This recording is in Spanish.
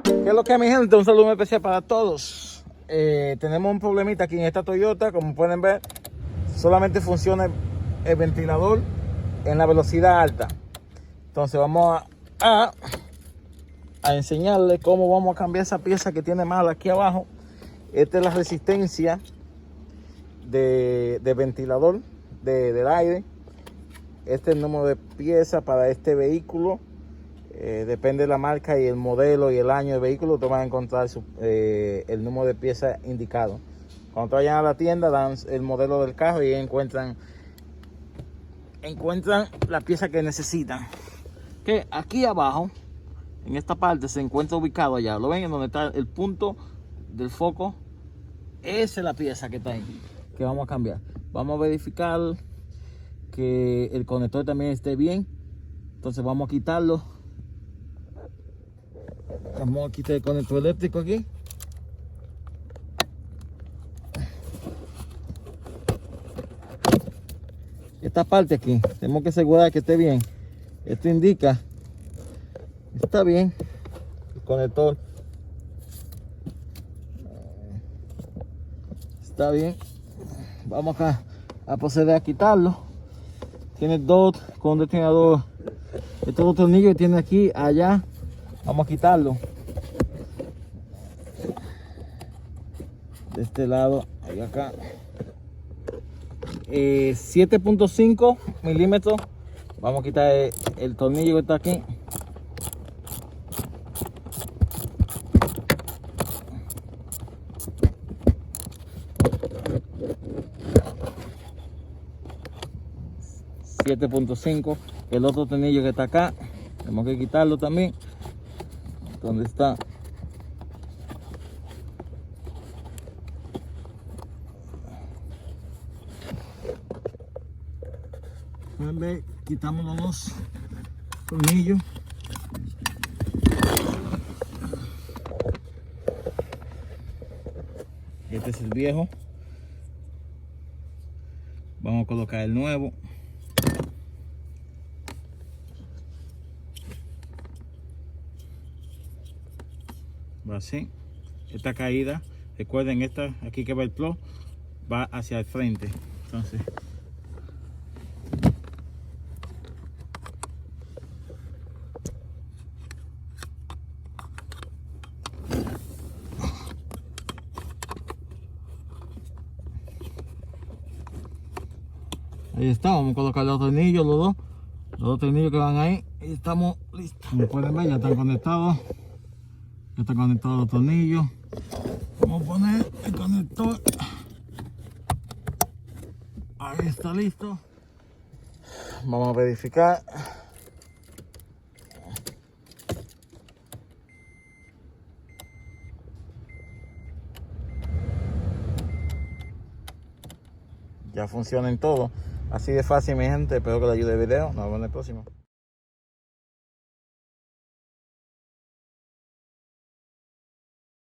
¿Qué es lo que es, mi gente? Un saludo muy especial para todos. Tenemos un problemita aquí en esta Toyota. Como pueden ver, solamente funciona el ventilador en la velocidad alta. Entonces vamos a enseñarles cómo vamos a cambiar esa pieza que tiene mal aquí abajo. Esta es la resistencia de ventilador del aire. Este es el número de pieza para este vehículo. Depende de la marca y el modelo y el año del vehículo, te van a encontrar el número de pieza indicado. Cuando vayan a la tienda, dan el modelo del carro y encuentran la pieza que necesitan. Que aquí abajo, en esta parte, se encuentra ubicado allá. ¿Lo ven? En donde está el punto del foco. Esa es la pieza que está ahí, que vamos a cambiar. Vamos a verificar que el conector también esté bien. Entonces vamos a quitarlo. Vamos a quitar el conector eléctrico aquí. Esta parte aquí, tenemos que asegurar que esté bien. Esto indica, está bien, el conector. Está bien. Vamos acá a proceder a quitarlo. Tiene dos con un destinador. Estos dos tornillos que tiene aquí, allá. Vamos a quitarlo. De este lado, ahí acá. 7.5 milímetros. Vamos a quitar el tornillo que está aquí. .5. El otro tornillo que está acá, tenemos que quitarlo también. ¿Dónde está? Pueden ver, quitamos los dos tornillos. Este es el viejo. Vamos a colocar el nuevo. Va así. Esta caída, recuerden, esta aquí que va el plug, va hacia el frente. Entonces ahí está, vamos a colocar los tornillos, los dos tornillos que van ahí, y estamos listos. Como pueden ver, ya están conectados. Ya están conectados los tornillos. Vamos a poner el conector. Ahí está listo. Vamos a verificar. Ya funciona en todo. Así de fácil, mi gente. Espero que les ayude el video. Nos vemos en el próximo.